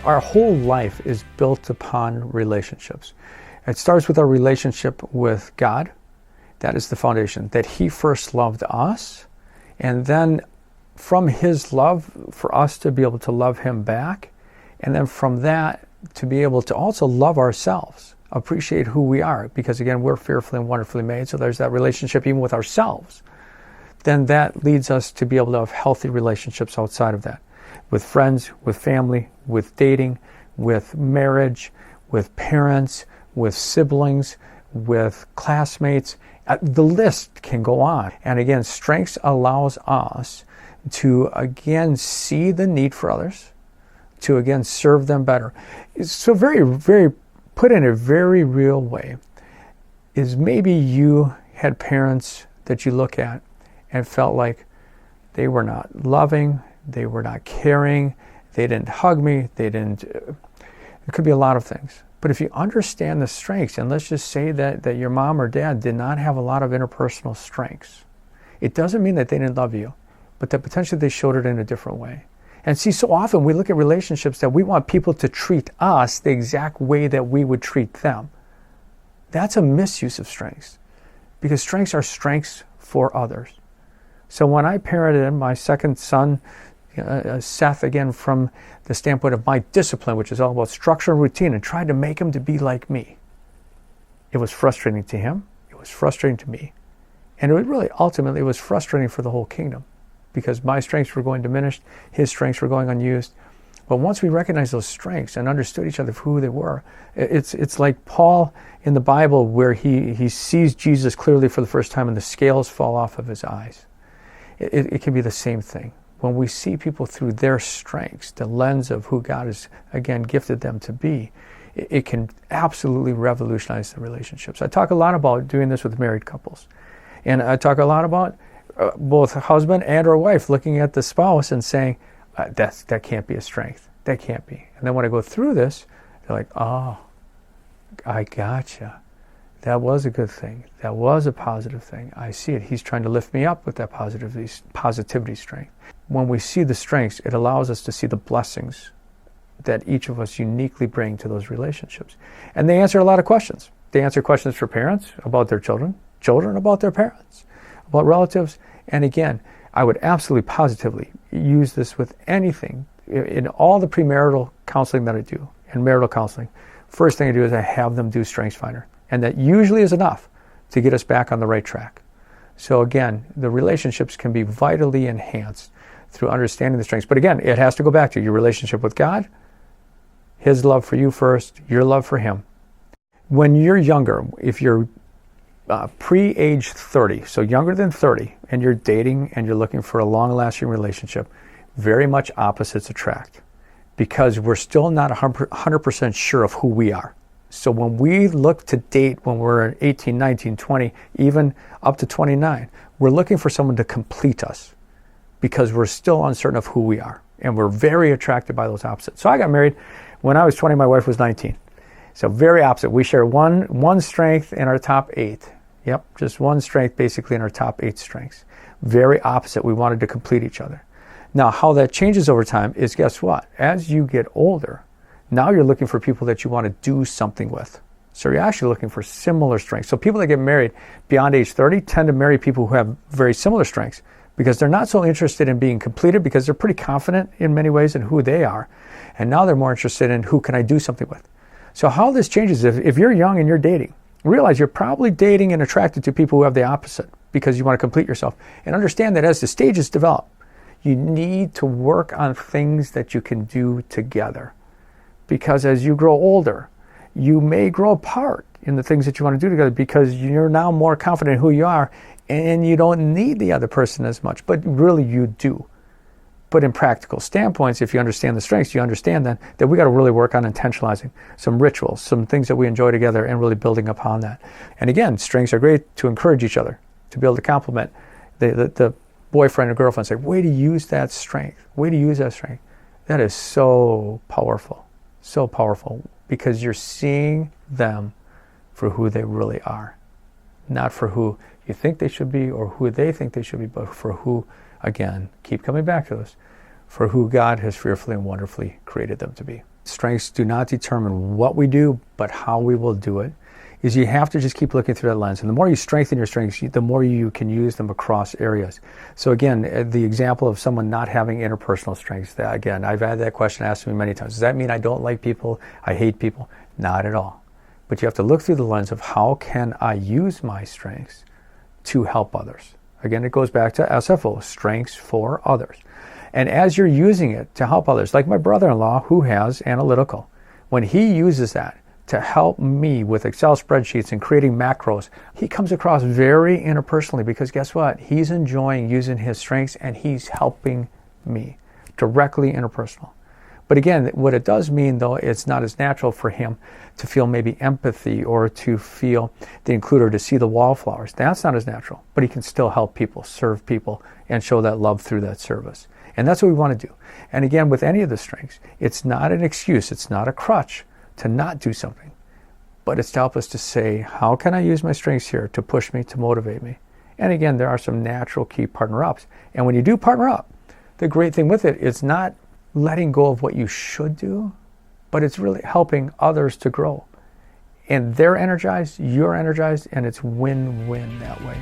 Our whole life is built upon relationships. It starts with our relationship with God. That is the foundation, that He first loved us, and then from His love for us to be able to love Him back, and then from that to be able to also love ourselves, appreciate who we are, because again, we're fearfully and wonderfully made, so there's that relationship even with ourselves. Then that leads us to be able to have healthy relationships outside of that, with friends, with family, with dating, with marriage, with parents, with siblings, with classmates. The list can go on. And again, strengths allows us to again see the need for others, to again serve them better. So very, put in a very real way, is maybe you had parents that you look at and felt like they were not loving, they were not caring, they didn't hug me, they didn't, it could be a lot of things. But if you understand the strengths, and let's just say that your mom or dad did not have a lot of interpersonal strengths, it doesn't mean that they didn't love you, but that potentially they showed it in a different way. And see, so often we look at relationships that we want people to treat us the exact way that we would treat them. That's a misuse of strengths, because strengths are strengths for others. So when I parented my second son, Seth, again, from the standpoint of my discipline, which is all about structure and routine, and tried to make him to be like me, it was frustrating to him, it was frustrating to me, and ultimately it was frustrating for the whole kingdom, because my strengths were going diminished, his strengths were going unused. But once we recognized those strengths and understood each other for who they were, it's like Paul in the Bible, where he sees Jesus clearly for the first time and the scales fall off of his eyes. It can be the same thing. When we see people through their strengths, the lens of who God has, again, gifted them to be, it can absolutely revolutionize the relationships. I talk a lot about doing this with married couples. And I talk a lot about both a husband and or wife looking at the spouse and saying, that can't be a strength. That can't be. And then when I go through this, they're like, oh, I gotcha. That was a good thing. That was a positive thing. I see it. He's trying to lift me up with that positivity strength. When we see the strengths, it allows us to see the blessings that each of us uniquely bring to those relationships. And they answer a lot of questions. They answer questions for parents about their children, children about their parents, about relatives. And again, I would absolutely positively use this with anything. In all the premarital counseling that I do, and marital counseling, first thing I do is I have them do StrengthsFinder. And that usually is enough to get us back on the right track. So again, the relationships can be vitally enhanced through understanding the strengths. But again, it has to go back to your relationship with God, His love for you first, your love for Him. When you're younger, if you're pre-age 30, so younger than 30, and you're dating and you're looking for a long-lasting relationship, very much opposites attract, because we're still not 100% sure of who we are. So when we look to date when we're 18, 19, 20, even up to 29, we're looking for someone to complete us, because we're still uncertain of who we are. And we're very attracted by those opposites. So I got married when I was 20, my wife was 19. So very opposite. We share one strength in our top 8. Yep, just one strength basically in our top 8 strengths. Very opposite. We wanted to complete each other. Now, how that changes over time is, guess what? As you get older, now you're looking for people that you want to do something with. So you're actually looking for similar strengths. So people that get married beyond age 30 tend to marry people who have very similar strengths, because they're not so interested in being completed, because they're pretty confident in many ways in who they are. And now they're more interested in who can I do something with. So how this changes, if you're young and you're dating, realize you're probably dating and attracted to people who have the opposite, because you want to complete yourself. And understand that as the stages develop, you need to work on things that you can do together. Because as you grow older, you may grow apart in the things that you want to do together, because you're now more confident in who you are, and you don't need the other person as much, but really you do. But in practical standpoints, if you understand the strengths, you understand that we got to really work on intentionalizing some rituals, some things that we enjoy together, and really building upon that. And again, strengths are great to encourage each other, to be able to compliment the boyfriend or girlfriend, say, way to use that strength, way to use that strength. That is so powerful, because you're seeing them for who they really are, not for who you think they should be or who they think they should be, but for who, again, keep coming back to this, for who God has fearfully and wonderfully created them to be. Strengths do not determine what we do, but how we will do it. Is you have to just keep looking through that lens. And the more you strengthen your strengths, the more you can use them across areas. So again, the example of someone not having interpersonal strengths, that, again, I've had that question asked to me many times. Does that mean I don't like people? I hate people? Not at all. But you have to look through the lens of how can I use my strengths to help others. Again, it goes back to SFO, strengths for others. And as you're using it to help others, like my brother-in-law who has analytical, when he uses that to help me with Excel spreadsheets and creating macros, he comes across very interpersonally because guess what? He's enjoying using his strengths and he's helping me. Directly interpersonal. But again, what it does mean, though, it's not as natural for him to feel maybe empathy or to feel the includer, to see the wallflowers. That's not as natural. But he can still help people, serve people, and show that love through that service. And that's what we want to do. And again, with any of the strengths, it's not an excuse, it's not a crutch to not do something. But it's to help us to say, how can I use my strengths here to push me, to motivate me? And again, there are some natural key partner-ups. And when you do partner up, the great thing with it is not letting go of what you should do, but it's really helping others to grow. And they're energized, you're energized, and it's win-win that way.